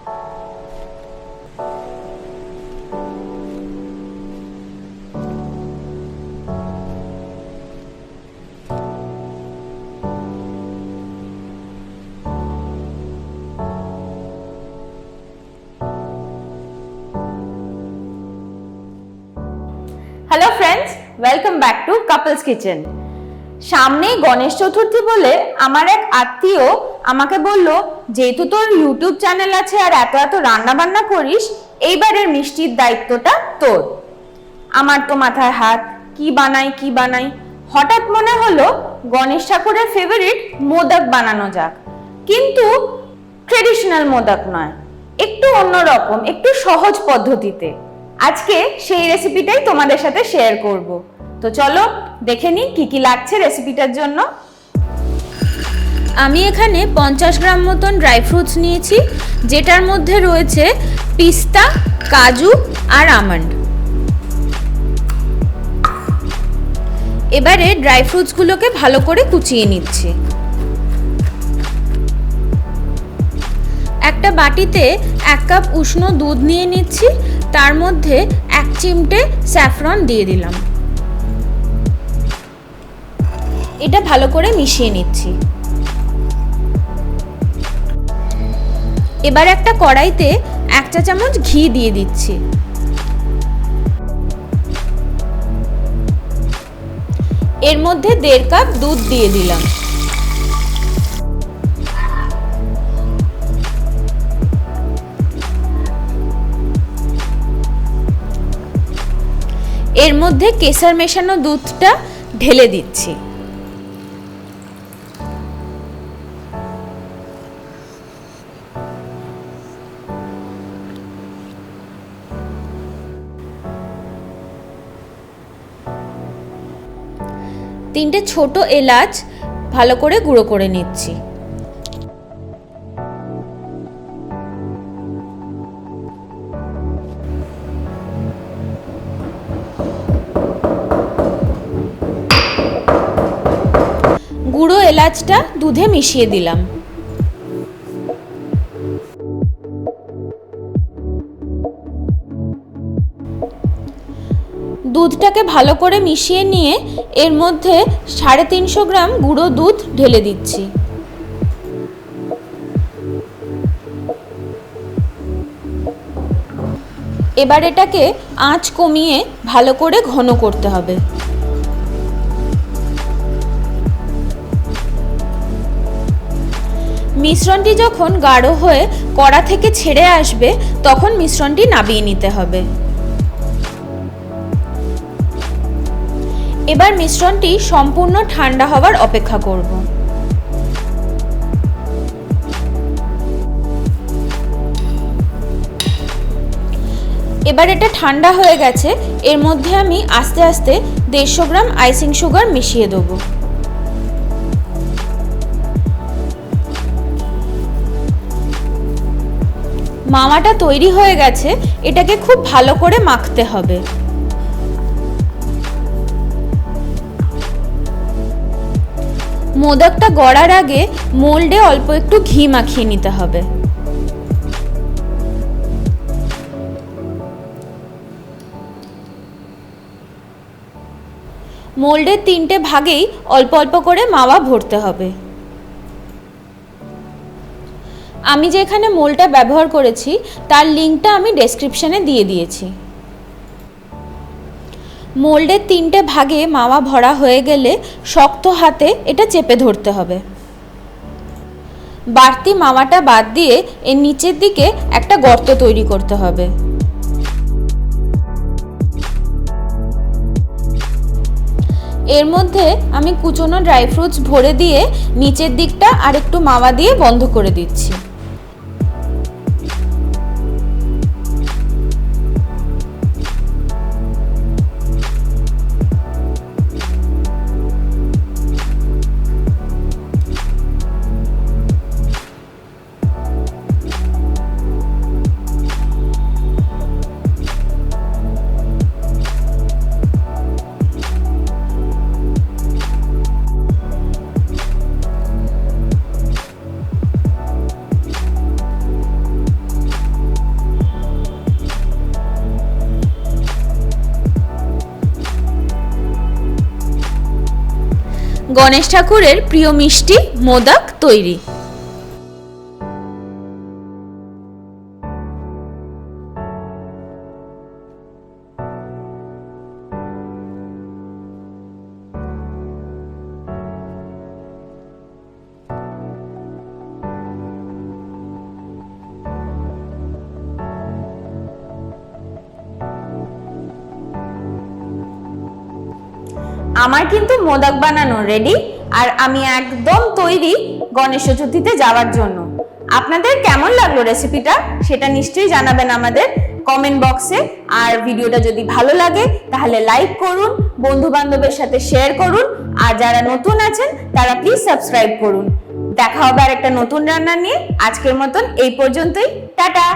Hello friends, welcome back to couples kitchen. সামনেই গণেশ চতুর্থী বলে আমার এক আত্মীয় আমাকে বলল, যেহেতু তোর ইউটিউব চ্যানেল আছে আর এত এত রান্না বান্না করিস, এইবারের মিষ্টির দায়িত্বটা তোর। আমার তো মাথায় হাত, কি বানাই। হঠাৎ মনে হলো গণেশ ঠাকুরের ফেভারিট মোদক বানানো যাক, কিন্তু ট্রেডিশনাল মোদক নয়, একটু অন্যরকম, একটু সহজ পদ্ধতিতে। আজকে সেই রেসিপিটাই তোমাদের সাথে শেয়ার করব। তো চলো দেখে নিই কি কি লাগছে রেসিপিটার জন্য। আমি এখানে 50 গ্রাম মতন ড্রাই ফ্রুটস নিয়েছি, যেটার মধ্যে রয়েছে পিস্তা, কাজু আর আমন্ড। এবারে ড্রাই ফ্রুটসগুলোকে ভালো করে কুচিয়ে নিচ্ছি। একটা বাটিতে 1 কাপ উষ্ণ দুধ নিয়ে নিচ্ছি, তার মধ্যে 1 চিমটে স্যাফরন দিয়ে দিলাম। এটা ভালো করে মিশিয়ে নিচ্ছি। এবার একটা কড়াইতে 1 চা চামচ ঘি দিয়ে দিচ্ছি। এর মধ্যে 1.5 কাপ দুধ দিয়ে দিলাম। এর মধ্যে কেশর মেশানো দুধটা ঢেলে দিচ্ছি। তিনটে ছোট এলাচ ভালো করে গুঁড়ো করে নিচ্ছি। গুঁড়ো এলাচটা দুধে মিশিয়ে দিলাম। দুধটাকে ভালো করে মিশিয়ে নিয়ে এর মধ্যে 350 গ্রাম গুঁড়ো দুধ ঢেলে দিচ্ছি। এবার এটাকে আঁচ কমিয়ে ভালো করে ঘন করতে হবে। মিশ্রণটি যখন গাঢ় হয়ে কড়া থেকে ছেড়ে আসবে, তখন মিশ্রণটি নামিয়ে নিতে হবে। এবার মিশ্রণটি সম্পূর্ণ ঠান্ডা হওয়ার অপেক্ষা করব। এবার এটা ঠান্ডা হয়ে গেছে, এর মধ্যে আমি আস্তে আস্তে 150 গ্রাম আইসিং সুগার মিশিয়ে দেবো। মাওয়াটা তৈরি হয়ে গেছে, এটাকে খুব ভালো করে মাখতে হবে। মোদকটা গড়ার আগে মোল্ডে অল্প একটু ঘি মাখিয়ে নিতে হবে। মোল্ডের 3টে ভাগেই অল্প অল্প করে মাওয়া ভরতে হবে। আমি যে এখানে মোল্ডটা ব্যবহার করেছি তার লিঙ্কটা আমি ডেসক্রিপশনে দিয়ে দিয়েছি। মোল্ডের 3টে ভাগে মাওয়া ভরা হয়ে গেলে শক্ত হাতে এটা চেপে ধরতে হবে। বাড়তি মাওয়াটা বাদ দিয়ে এর নিচের দিকে একটা গর্ত তৈরি করতে হবে। এর মধ্যে আমি কুচনো ড্রাই ফ্রুটস ভরে দিয়ে নিচের দিকটা আর একটু মাওয়া দিয়ে বন্ধ করে দিচ্ছি। গণেশ ঠাকুরের প্রিয় মিষ্টি মোদক তৈরি। আমার কিন্তু মোদক বানানো রেডি, আর আমি একদম তৈরি গণেশ চতুর্থীতে যাওয়ার জন্য। আপনাদের কেমন লাগলো রেসিপিটা সেটা নিশ্চয়ই জানাবেন আমাদের কমেন্ট বক্সে। আর ভিডিওটা যদি ভালো লাগে তাহলে লাইক করুন, বন্ধু বান্ধবের সাথে শেয়ার করুন, আর যারা নতুন আছেন তারা প্লিজ সাবস্ক্রাইব করুন। দেখা হবে আর একটা নতুন রান্না নিয়ে। আজকের মতন এই পর্যন্তই, টাটা।